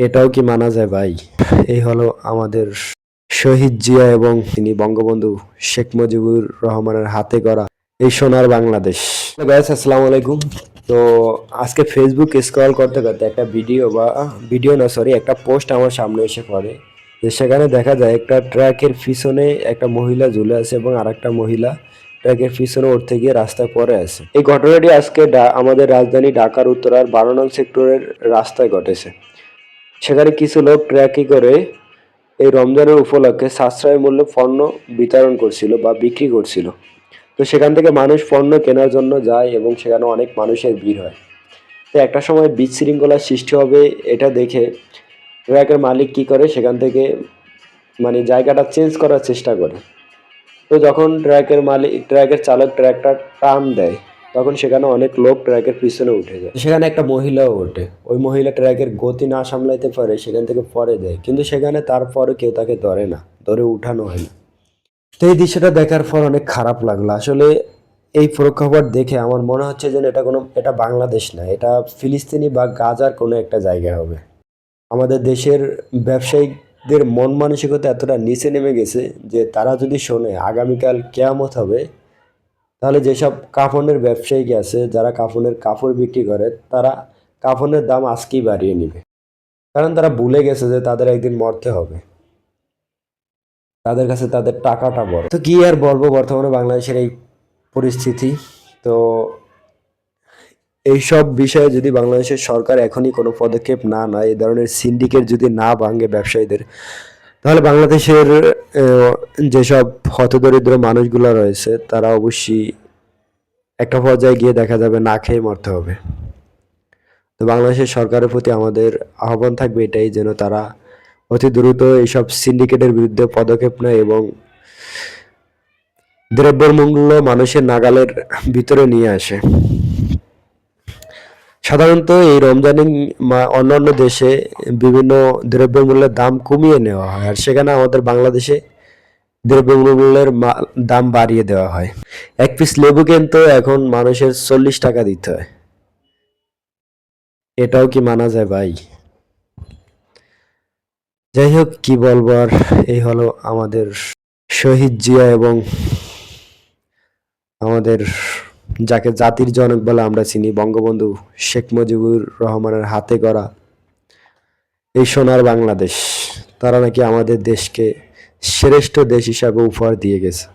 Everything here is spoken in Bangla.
এটাও কি মানা যায় ভাই? এই হলো আমাদের শহীদ জিয়া এবং তিনি বঙ্গবন্ধু শেখ মুজিবুর রহমানের হাতে গড়া এই সোনার বাংলাদেশ। গাইস আসসালামু আলাইকুম। তো আজকে ফেসবুক স্ক্রল করতে করতে একটা ভিডিও না সরি একটা পোস্ট আমার সামনে এসে পড়ে, যে সেখানে দেখা যায় একটা ট্রাকের পিছনে একটা মহিলা ঝুলে আছে এবং আরেকটা মহিলা ট্রাকের পিছনে উঠতে গিয়ে রাস্তায় পড়ে আছে। এই ঘটনাটি আজকে আমাদের রাজধানী ঢাকার উত্তরার 12 নং সেক্টরের রাস্তায় ঘটেছে। সেখানে কিছু লোক ট্রাকে করে এই রমজানের উপলক্ষে সাশ্রয় মূল্যে পণ্য বিতরণ করছিল বা বিক্রি করছিল। তো সেখান থেকে মানুষ পণ্য কেনার জন্য যায় এবং সেখানে অনেক মানুষের ভিড় হয়। তো একটা সময় বিশৃঙ্খলার সৃষ্টি হবে এটা দেখে ট্রাকের মালিক কি করে, সেখান থেকে মানে জায়গাটা চেঞ্জ করার চেষ্টা করে। তো যখন ট্রাকের চালক ট্রাকটা টান দেয়, তখন সেখানে অনেক লোক ট্রাকের পিছনে উঠে যায়। সেখানে একটা মহিলাও ওঠে। ওই মহিলা ট্রাকের গতি না সামলাইতে পারে, সেখান থেকে পরে যায়, কিন্তু সেখানে তারপরে কেউ তাকে ধরে না, ধরে উঠানো হয় না। তো এই দৃশ্যটা দেখার পর অনেক খারাপ লাগলো আসলে। এই প্রেক্ষাপট দেখে আমার মনে হচ্ছে যে এটা বাংলাদেশ না, এটা ফিলিস্তিনি বা গাজার কোনো একটা জায়গা হবে। আমাদের দেশের ব্যবসায়িকদের মন মানসিকতা এতটা নিচে নেমে গেছে যে তারা যদি শোনে আগামীকাল কেয়ামত হবে, তাহলে যেসব কাফনের ব্যবসায়িক আছে, যারা কাপড় বিক্রি করে, তারা কাফনের দাম আজকেই বাড়িয়ে নিবে। কারণ তারা ভুলে গেছে যে তাদের একদিন মরতে হবে, তাদের কাছে তাদের টাকাটা বড়। তো কি আর বলবো, বর্তমানে বাংলাদেশের এই পরিস্থিতি। তো এইসব বিষয়ে যদি বাংলাদেশের সরকার এখনই কোনো পদক্ষেপ না নেয়, এই ধরনের সিন্ডিকেট যদি না ভাঙে ব্যবসায়ীদের, তাহলে বাংলাদেশের যেসব হতদরিদ্র মানুষগুলো রয়েছে তারা অবশ্যই একটা পর্যায়ে গিয়ে দেখা যাবে না খেয়ে মরতে হবে। তো বাংলাদেশের সরকারের প্রতি আমাদের আহ্বান থাকবে এটাই, যেন তারা অতি দ্রুত এইসব সিন্ডিকেটের বিরুদ্ধে পদক্ষেপ নেয় এবং দ্রব্যের মূল্য মানুষের নাগালের ভিতরে নিয়ে আসে। সাধারণত এই রমজানে অন্যান্য দেশে বিভিন্ন দ্রব্যমূল্যের দাম কমিয়ে নেওয়া হয়, আর সেখানে আমাদের বাংলাদেশে দ্রব্যমূল্যের দাম বাড়িয়ে দেওয়া হয়। এক পিস লেবু কিন্তু এখন মানুষের 40 টাকা দিতে হয়। এটাও কি মানা যায় ভাই? যাই হোক, কি বলবো আর। এই হলো আমাদের শহীদ জিয়া এবং আমাদের যাকে জাতির জনক বলে আমরা চিনি, বঙ্গবন্ধু শেখ মুজিবুর রহমানের হাতে গড়া এই সোনার বাংলাদেশ, তারা নাকি আমাদের দেশকে শ্রেষ্ঠ দেশ হিসাবে উপহার দিয়ে গেছে।